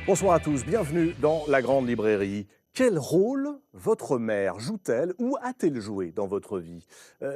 Bonsoir à tous, bienvenue dans la Grande Librairie. Quel rôle votre mère joue-t-elle ou a-t-elle joué dans votre vie?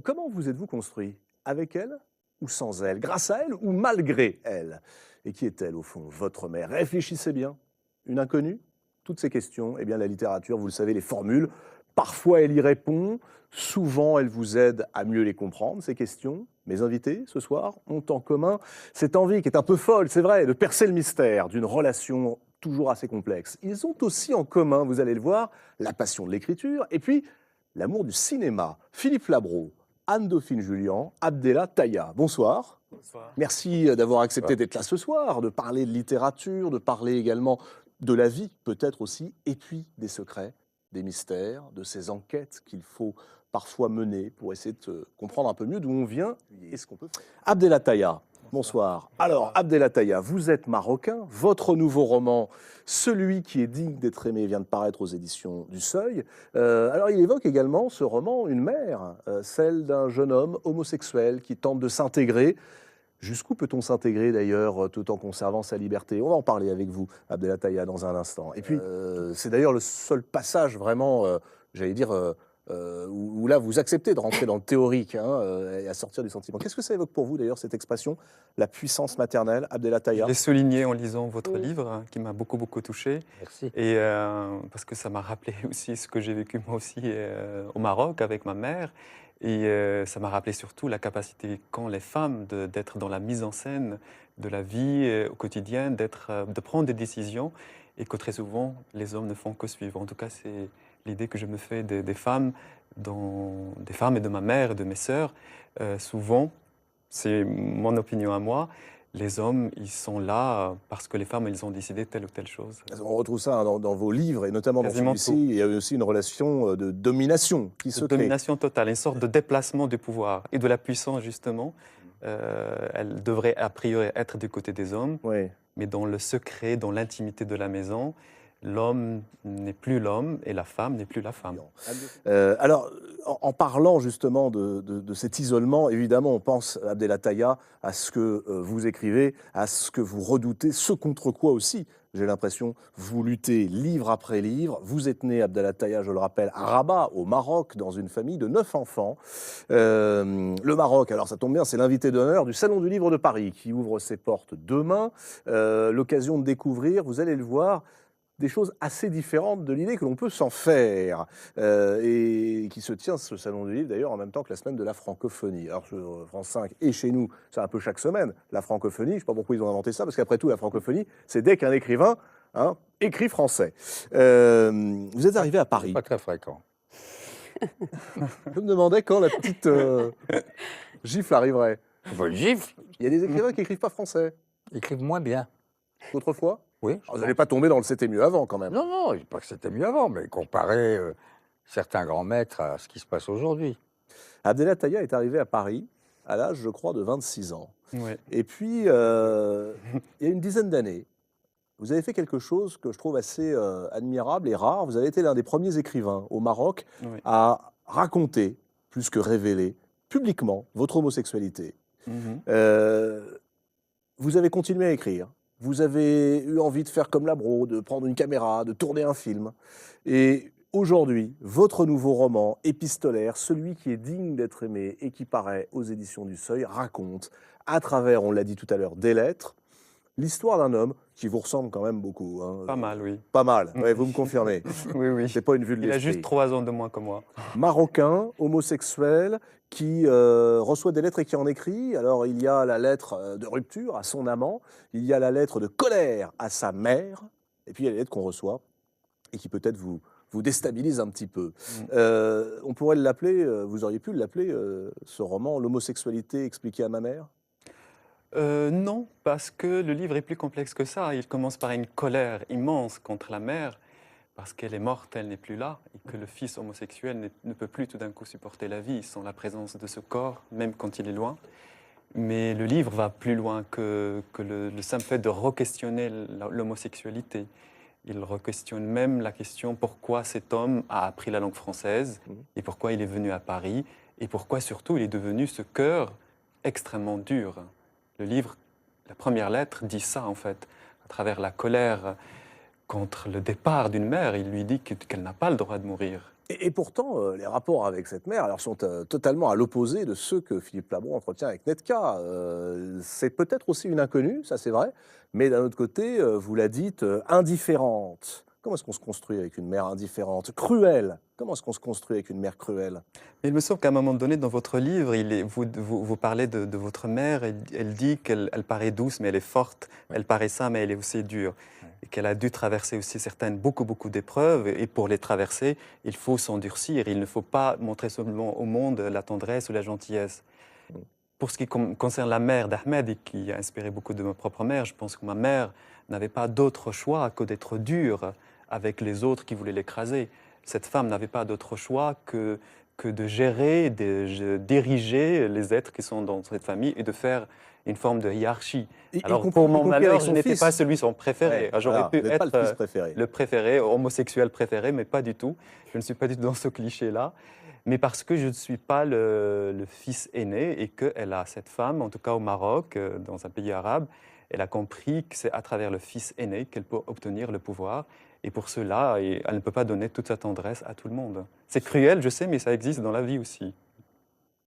Comment vous êtes-vous construit? Avec elle ou sans elle? Grâce à elle ou malgré elle? Et qui est-elle au fond, votre mère? Réfléchissez bien. Une inconnue? Toutes ces questions, eh bien la littérature, vous le savez, les formule. Parfois elle y répond, souvent elle vous aide à mieux les comprendre, ces questions. Mes invités ce soir ont en commun cette envie qui est un peu folle, c'est vrai, de percer le mystère d'une relation toujours assez complexe. Ils ont aussi en commun, vous allez le voir, la passion de l'écriture et puis l'amour du cinéma. Philippe Labro, Anne-Dauphine Julien, Abdella Taïa. Bonsoir. Bonsoir. Merci d'avoir accepté d'être là ce soir, de parler de littérature, de parler également de la vie, peut-être aussi, et puis des secrets, des mystères, de ces enquêtes qu'il faut parfois mener pour essayer de comprendre un peu mieux d'où on vient et ce qu'on peut faire. Abdella Taïa, bonsoir. Alors, Abdella Taïa, vous êtes marocain. Votre nouveau roman, Celui qui est digne d'être aimé, vient de paraître aux éditions du Seuil. Alors, il évoque également, ce roman, une mère, celle d'un jeune homme homosexuel qui tente de s'intégrer. Jusqu'où peut-on s'intégrer d'ailleurs tout en conservant sa liberté? On va en parler avec vous, Abdella Taïa, dans un instant. Et puis, c'est d'ailleurs le seul passage vraiment, j'allais dire, où là vous acceptez de rentrer dans le théorique et à sortir du sentiment. Qu'est-ce que ça évoque pour vous d'ailleurs cette expression, la puissance maternelle, Abdella Je Taïa? l'ai souligné en lisant votre Oui. livre, qui m'a beaucoup touché. Merci. Et parce que ça m'a rappelé aussi ce que j'ai vécu moi aussi au Maroc avec ma mère. Et ça m'a rappelé surtout la capacité qu'ont les femmes d'être dans la mise en scène de la vie au quotidien, de prendre des décisions, et que très souvent les hommes ne font que suivre. En tout cas, c'est l'idée que je me fais des femmes, des femmes et de ma mère et de mes sœurs. Souvent, c'est mon opinion à moi, les hommes, ils sont là parce que les femmes, elles ont décidé telle ou telle chose. On retrouve ça dans vos livres et notamment dans Quasiment celui-ci. tout. Il y a aussi une relation de domination qui se De crée. domination totale, une sorte de déplacement du pouvoir et de la puissance, justement. Elle devrait a priori être du côté des hommes, Oui. mais dans le secret, dans l'intimité de la maison, l'homme n'est plus l'homme et la femme n'est plus la femme. Alors, en parlant justement de cet isolement, évidemment, on pense, Abdella Taïa, à ce que vous écrivez, à ce que vous redoutez, ce contre quoi aussi, j'ai l'impression, vous luttez livre après livre. Vous êtes né, Abdella Taïa, je le rappelle, à Rabat, au Maroc, dans une famille de 9 enfants. Le Maroc, alors ça tombe bien, c'est l'invité d'honneur du Salon du Livre de Paris qui ouvre ses portes demain. L'occasion de découvrir, vous allez le voir, des choses assez différentes de l'idée que l'on peut s'en faire, et qui se tient, ce salon du livre, d'ailleurs, en même temps que la semaine de la francophonie. Alors, sur France 5 et chez nous, c'est un peu chaque semaine, la francophonie. Je ne sais pas pourquoi ils ont inventé ça, parce qu'apré tout, la francophonie, c'est dès qu'un écrivain écrit français. Vous êtes arrivé à Paris. Pas très fréquent. Je me demandais quand la petite gifle arriverait. Bonne gifle. Il y a des écrivains qui n'écrivent pas français. Écrivent moins bien. Autrefois, Oui. alors, vous n'allez pas tomber dans le c'était mieux avant, quand même. Non, non, je dis pas que c'était mieux avant, mais comparer certains grands maîtres à ce qui se passe aujourd'hui. Abdella Taïa est arrivé à Paris à l'âge, je crois, de 26 ans. Ouais. Et puis, il y a une dizaine d'années, vous avez fait quelque chose que je trouve assez admirable et rare. Vous avez été l'un des premiers écrivains au Maroc Ouais. à raconter, plus que révéler, publiquement votre homosexualité. Mhm. Vous avez continué à écrire. Vous avez eu envie de faire comme Labro, de prendre une caméra, de tourner un film. Et aujourd'hui, votre nouveau roman épistolaire, Celui qui est digne d'être aimé et qui paraît aux éditions du Seuil, raconte, à travers, on l'a dit tout à l'heure, des lettres, l'histoire d'un homme qui vous ressemble quand même beaucoup. Pas mal, oui. Pas mal, ouais, vous me confirmez. Oui, oui. C'est pas une vue de Il a l'esprit. juste 3 ans de moins que moi. Marocain, homosexuel, qui reçoit des lettres et qui en écrit. Alors, il y a la lettre de rupture à son amant, il y a la lettre de colère à sa mère, et puis il y a les lettres qu'on reçoit et qui peut-être vous déstabilisent un petit peu. On pourrait l'appeler, vous auriez pu l'appeler, ce roman, L'homosexualité expliquée à ma mère? Non, parce que le livre est plus complexe que ça. Il commence par une colère immense contre la mère, parce qu'elle est morte, elle n'est plus là, et que le fils homosexuel ne peut plus tout d'un coup supporter la vie sans la présence de ce corps, même quand il est loin. Mais le livre va plus loin que le simple fait de re-questionner l'homosexualité. Il re-questionne même la question pourquoi cet homme a appris la langue française, et pourquoi il est venu à Paris, et pourquoi surtout il est devenu ce cœur extrêmement dur. Le livre, la première lettre, dit ça en fait, à travers la colère contre le départ d'une mère. Il lui dit qu'elle n'a pas le droit de mourir. Et pourtant, les rapports avec cette mère alors, sont totalement à l'opposé de ceux que Philippe Labro entretient avec Netka. C'est peut-être aussi une inconnue, ça c'est vrai, mais d'un autre côté, vous la dites indifférente. Comment est-ce qu'on se construit avec une mère indifférente? Cruelle. Comment est-ce qu'on se construit avec une mère cruelle? Il me semble qu'à un moment donné, dans votre livre, vous parlez de votre mère. Elle dit qu'elle paraît douce, mais elle est forte. Ouais. Elle paraît ça, mais elle est aussi dure. Ouais. Et qu'elle a dû traverser aussi beaucoup d'épreuves. Et pour les traverser, il faut s'endurcir. Il ne faut pas montrer seulement au monde la tendresse ou la gentillesse. Pour ce qui concerne la mère d'Ahmed, et qui a inspiré beaucoup de ma propre mère, je pense que ma mère n'avait pas d'autre choix que d'être dure avec les autres qui voulaient l'écraser. Cette femme n'avait pas d'autre choix que de gérer, de diriger les êtres qui sont dans cette famille et de faire une forme de hiérarchie. Alors, pour mon malheur, je n'étais pas celui son préféré. Ouais, J'aurais voilà, pu vous n'êtes pas être le fils préféré. le préféré, homosexuel préféré, mais pas du tout. Je ne suis pas du tout dans ce cliché-là. Mais parce que je ne suis pas le fils aîné et qu'elle a cette femme, en tout cas au Maroc, dans un pays arabe, elle a compris que c'est à travers le fils aîné qu'elle peut obtenir le pouvoir. Et pour cela, elle ne peut pas donner toute sa tendresse à tout le monde. C'est cruel, je sais, mais ça existe dans la vie aussi.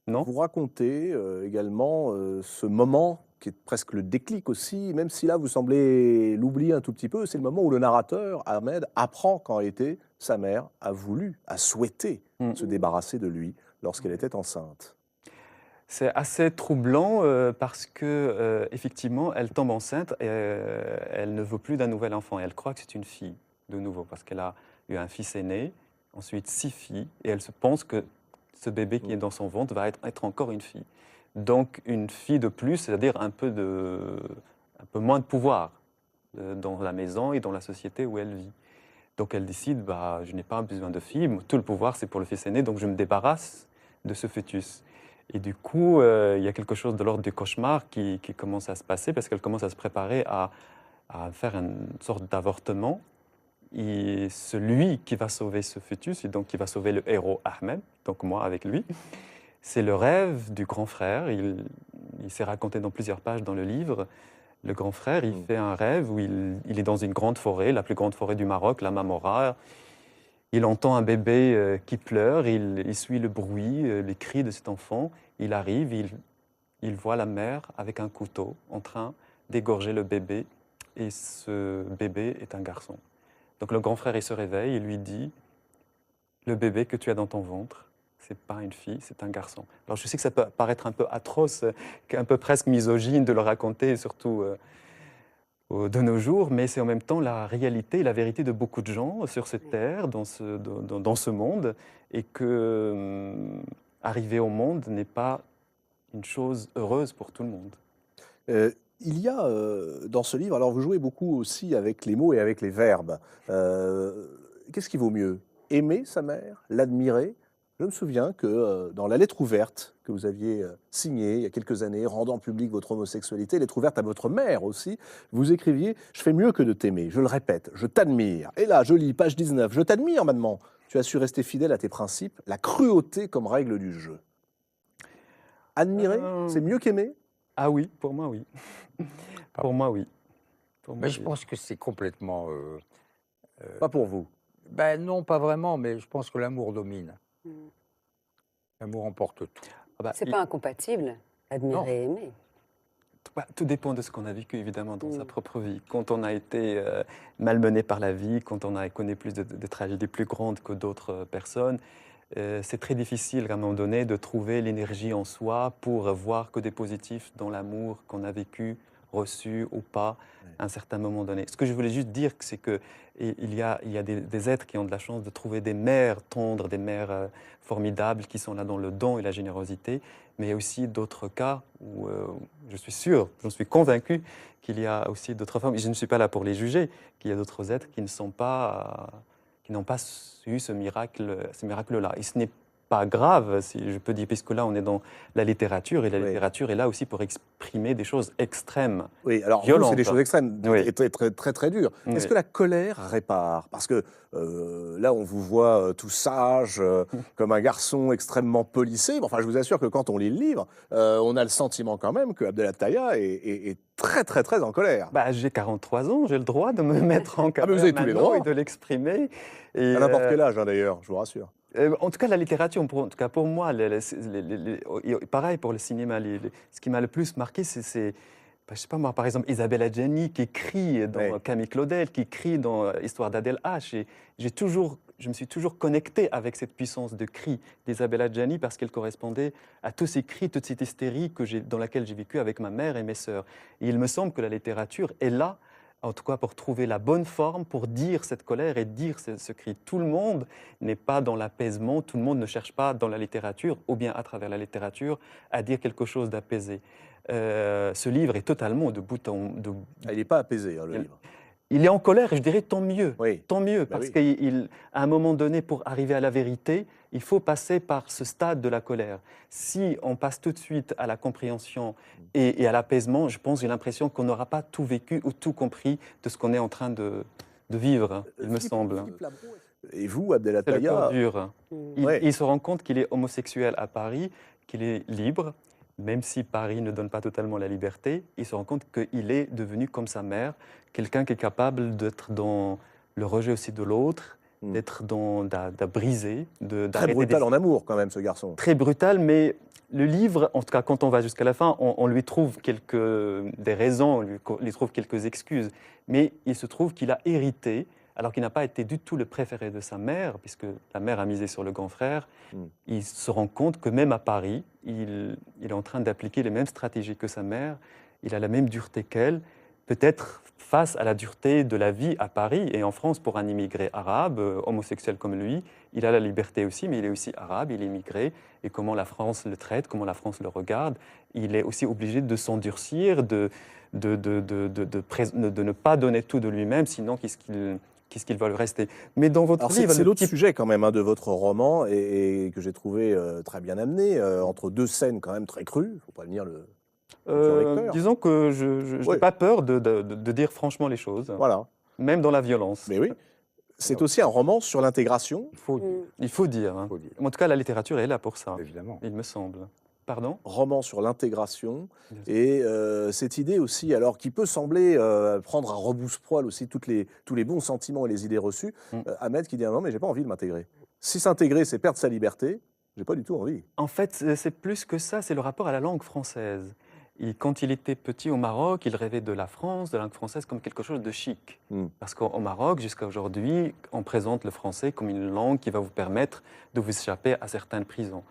Non? Vous racontez également ce moment qui est presque le déclic aussi, même si là vous semblez l'oublier un tout petit peu, c'est le moment où le narrateur, Ahmed, apprend qu'en réalité, sa mère a voulu, a souhaité se débarrasser de lui lorsqu'elle était enceinte. C'est assez troublant parce que effectivement, elle tombe enceinte et elle ne veut plus d'un nouvel enfant. Et elle croit que c'est une fille de nouveau parce qu'elle a eu un fils aîné, ensuite 6 filles, et elle se pense que ce bébé qui est dans son ventre va être encore une fille. Donc une fille de plus, c'est-à-dire un peu moins de pouvoir dans la maison et dans la société où elle vit. Donc elle décide, bah, je n'ai pas besoin de fille, tout le pouvoir c'est pour le fils aîné, donc je me débarrasse de ce fœtus. Et du coup, il y a quelque chose de l'ordre du cauchemar qui commence à se passer parce qu'elle commence à se préparer à faire une sorte d'avortement. Et celui qui va sauver ce fœtus, et donc qui va sauver le héros Ahmed, donc moi avec lui, c'est le rêve du grand frère. Il s'est raconté dans plusieurs pages dans le livre. Le grand frère, il fait un rêve où il est dans une grande forêt, la plus grande forêt du Maroc, la Mamora. Il entend un bébé qui pleure, il suit le bruit, les cris de cet enfant. Il arrive, il voit la mère avec un couteau en train d'égorger le bébé. Et ce bébé est un garçon. Donc le grand frère, il se réveille, il lui dit « Le bébé que tu as dans ton ventre, c'est pas une fille, c'est un garçon. » Alors je sais que ça peut paraître un peu atroce, un peu presque misogyne de le raconter, surtout de nos jours, mais c'est en même temps la réalité et la vérité de beaucoup de gens sur cette terre, dans ce monde, et que arriver au monde n'est pas une chose heureuse pour tout le monde. Il y a dans ce livre, alors vous jouez beaucoup aussi avec les mots et avec les verbes. Qu'est-ce qui vaut mieux? Aimer sa mère, l'admirer? Je me souviens que dans la lettre ouverte que vous aviez signée il y a quelques années, rendant publique votre homosexualité, lettre ouverte à votre mère aussi, vous écriviez « Je fais mieux que de t'aimer, je le répète, je t'admire ». Et là, je lis, page 19, « Je t'admire, maman. Tu as su rester fidèle à tes principes, la cruauté comme règle du jeu. » Admirer, c'est mieux qu'aimer? Ah oui, pour moi, oui. Pour moi, oui. Pour moi, Mais je oui. pense que c'est complètement... Pas pour vous. Ben non, pas vraiment, mais je pense que l'amour domine. Mm. L'amour emporte tout. Ah bah, C'est pas incompatible, admirer Non. et aimer. tout dépend de ce qu'on a vécu, évidemment, dans sa Mm. propre vie. Quand on a été malmené par la vie, quand on a connu plus de tragédies plus grandes que d'autres personnes, c'est très difficile, à un moment donné, de trouver l'énergie en soi pour voir que des positifs dans l'amour qu'on a vécu, reçu ou pas, à un certain moment donné. Ce que je voulais juste dire, c'est qu'il y a des êtres qui ont de la chance de trouver des mères tendres, des mères formidables, qui sont là dans le don et la générosité, mais il y a aussi d'autres cas où je suis sûr, j'en suis convaincu qu'il y a aussi d'autres femmes, et je ne suis pas là pour les juger, qu'il y a d'autres êtres qui ne sont pas... qui n'ont pas eu ce miracle-là. Et ce n'est pas grave, si je peux dire, puisque là, on est dans la littérature, et la Oui. littérature est là aussi pour exprimer des choses extrêmes. Oui, alors vous, Violente. c'est des choses extrêmes Oui. et très, très, très, très dures. Oui. Est-ce que la colère répare? Parce que là, on vous voit tout sage, comme un garçon extrêmement policé. Mais enfin, je vous assure que quand on lit le livre, on a le sentiment quand même que Abdel Attaya est très, très, très en colère. Bah, j'ai 43 ans, j'ai le droit de me mettre en Ah, mais colère vous avez tous les maintenant droits. et de l'exprimer. Et, À n'importe quel âge, hein, d'ailleurs, je vous rassure. En tout cas, la littérature, en tout cas pour moi, pareil pour le cinéma, ce qui m'a le plus marqué, je sais pas moi, par exemple, Isabelle Adjani qui écrit dans Oui. Camille Claudel, qui écrit dans Histoire d'Adèle H. Et je me suis toujours connecté avec cette puissance de cri d'Isabelle Adjani parce qu'elle correspondait à tous ces cris, toute cette hystérie dans laquelle j'ai vécu avec ma mère et mes sœurs. Et il me semble que la littérature est là, en tout cas pour trouver la bonne forme, pour dire cette colère et dire ce cri. Tout le monde n'est pas dans l'apaisement, tout le monde ne cherche pas dans la littérature, ou bien à travers la littérature, à dire quelque chose d'apaisé. Ce livre est totalement de bout en bout. Ah, il n'est pas apaisé, hein, le livre. Il est en colère et je dirais tant mieux. Oui. Tant mieux, Bah parce oui. qu'à un moment donné, pour arriver à la vérité, il faut passer par ce stade de la colère. Si on passe tout de suite à la compréhension et à l'apaisement, je pense, j'ai l'impression qu'on n'aura pas tout vécu ou tout compris de ce qu'on est en train de vivre, il me semble. Philippe Labro, et vous, Abdel C'est le cœur Attaya, dur. Ouais. Il se rend compte qu'il est homosexuel à Paris, qu'il est libre, même si Paris ne donne pas totalement la liberté. Il se rend compte qu'il est devenu comme sa mère, quelqu'un qui est capable d'être dans le rejet aussi de l'autre, d'être de briser, très d'arrêter brutal en amour, quand même, ce garçon. très brutal, mais le livre, en tout cas quand on va jusqu'à la fin, on lui trouve des raisons, on lui trouve quelques excuses, mais il se trouve qu'il a hérité, alors qu'il n'a pas été du tout le préféré de sa mère, puisque la mère a misé sur le grand frère. Il se rend compte que même à Paris, il est en train d'appliquer les mêmes stratégies que sa mère, il a la même dureté qu'elle, peut-être face à la dureté de la vie à Paris et en France pour un immigré arabe, homosexuel comme lui. Il a la liberté aussi, mais il est aussi arabe, il est immigré. Et comment la France le traite, comment la France le regarde, il est aussi obligé de s'endurcir, de ne pas donner tout de lui-même, sinon qu'est-ce qu'il va le rester. Mais dans votre Alors livre, c'est l'autre sujet quand même hein, de votre roman et que j'ai trouvé très bien amené, entre deux scènes quand même très crues, il ne faut pas venir le lecteur. disons que je n'ai Oui. pas peur de dire franchement les choses, Voilà, même dans la violence. mais oui. C'est aussi un roman sur l'intégration, Il faut dire. Hein. En tout cas, la littérature est là pour ça, Évidemment. il me semble. Pardon? roman sur l'intégration, Bien sûr. et cette idée aussi, alors qui peut sembler prendre à rebrousse-poil aussi tous les bons sentiments et les idées reçues, Ahmed qui dit non mais j'ai pas envie de m'intégrer. Si s'intégrer c'est perdre sa liberté, j'ai pas du tout envie. En fait, c'est plus que ça, c'est le rapport à la langue française. Quand il était petit au Maroc, il rêvait de la France, de la langue française, comme quelque chose de chic. Parce qu'au Maroc, jusqu'à aujourd'hui, on présente le français comme une langue qui va vous permettre de vous échapper à certaines prisons.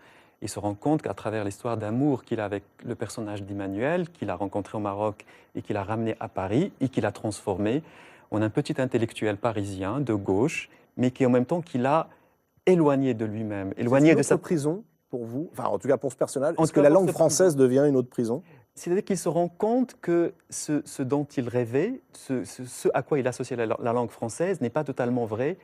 Il se rend compte qu'à travers l'histoire d'amour qu'il a avec le personnage d'Emmanuel, qu'il a rencontré au Maroc et qu'il a ramené à Paris et qu'il a transformé, on a un petit intellectuel parisien de gauche, mais qui en même temps qu'il a éloigné de lui-même, éloigné C'est une de sa autre prison pour vous, enfin en tout cas pour ce personnage. En Est-ce tout que cas, la pour langue ce française devient une autre prison? C'est-à-dire qu'il se rend compte que ce dont il rêvait, ce à quoi il associait la langue française, n'est pas totalement vrai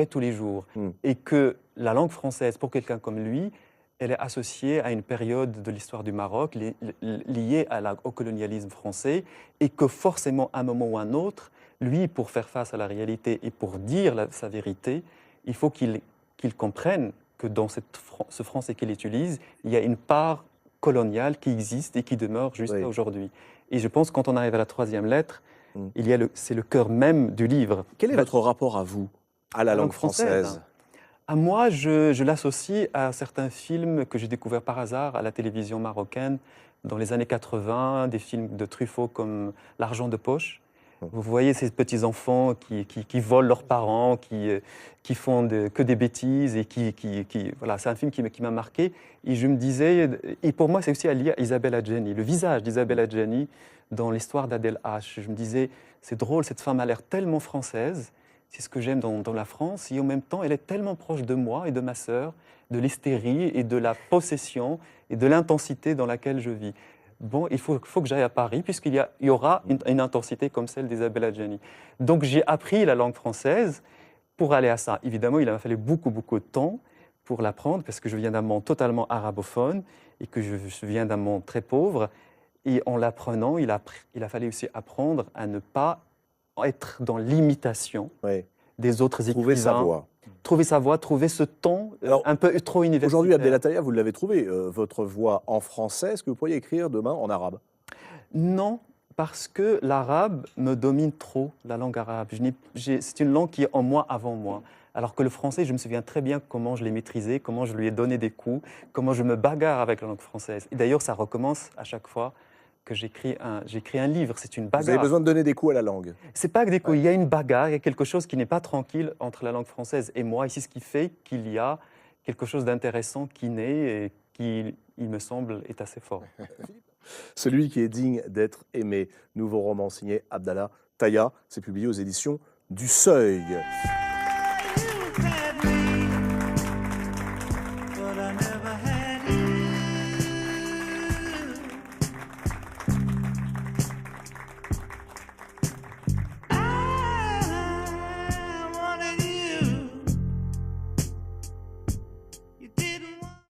tous les jours. Et que la langue française, pour quelqu'un comme lui, elle est associée à une période de l'histoire du Maroc liée au colonialisme français, et que forcément, à un moment ou à un autre, lui, pour faire face à la réalité et pour dire sa vérité, il faut qu'il comprenne que dans ce français qu'il utilise, il y a une part coloniale qui existe et qui demeure jusqu'à aujourd'hui. Et je pense que quand on arrive à la troisième lettre, c'est le cœur même du livre. Quel est votre rapport à vous, à la langue française? À moi, je l'associe à certains films que j'ai découverts par hasard à la télévision marocaine dans les années 80, des films de Truffaut comme L'argent de poche. Vous voyez ces petits-enfants qui volent leurs parents, qui font que des bêtises, et voilà, c'est un film qui m'a marqué. Et je me disais, et pour moi c'est aussi lié à Isabelle Adjani, le visage d'Isabelle Adjani dans l'histoire d'Adèle H. Je me disais, c'est drôle, cette femme a l'air tellement française, c'est ce que j'aime dans la France, et en même temps elle est tellement proche de moi et de ma sœur, de l'hystérie et de la possession et de l'intensité dans laquelle je vis. Bon, il faut que j'aille à Paris, puisqu'il y aura une intensité comme celle d'Isabelle Adjani. Donc j'ai appris la langue française pour aller à ça. Évidemment, il m'a fallu beaucoup de temps pour l'apprendre parce que je viens d'un monde totalement arabophone et que je viens d'un monde très pauvre. Et en l'apprenant, il a fallu aussi apprendre à ne pas être dans l'imitation Ouais. des autres Trouver sa écrivains. voie. Trouver sa voie, trouver ce ton Alors, un peu trop universitaire. Aujourd'hui, Abdelataya, vous l'avez trouvé, votre voix en français. Est-ce que vous pourriez écrire demain en arabe? Non, parce que l'arabe me domine trop, la langue arabe. C'est une langue qui est en moi avant moi. Alors que le français, je me souviens très bien comment je l'ai maîtrisé, comment je lui ai donné des coups, comment je me bagarre avec la langue française. Et d'ailleurs, ça recommence à chaque fois que j'écris un livre. C'est une Vous avez bagarre. besoin de donner des coups à la langue. C'est pas que des coups, Ouais. il y a une bagarre, il y a quelque chose qui n'est pas tranquille entre la langue française et moi. Ici, ce qui fait qu'il y a quelque chose d'intéressant qui naît et qui, il me semble, est assez fort. Celui qui est digne d'être aimé. Nouveau roman signé Abdallah Taïa. C'est publié aux éditions du Seuil.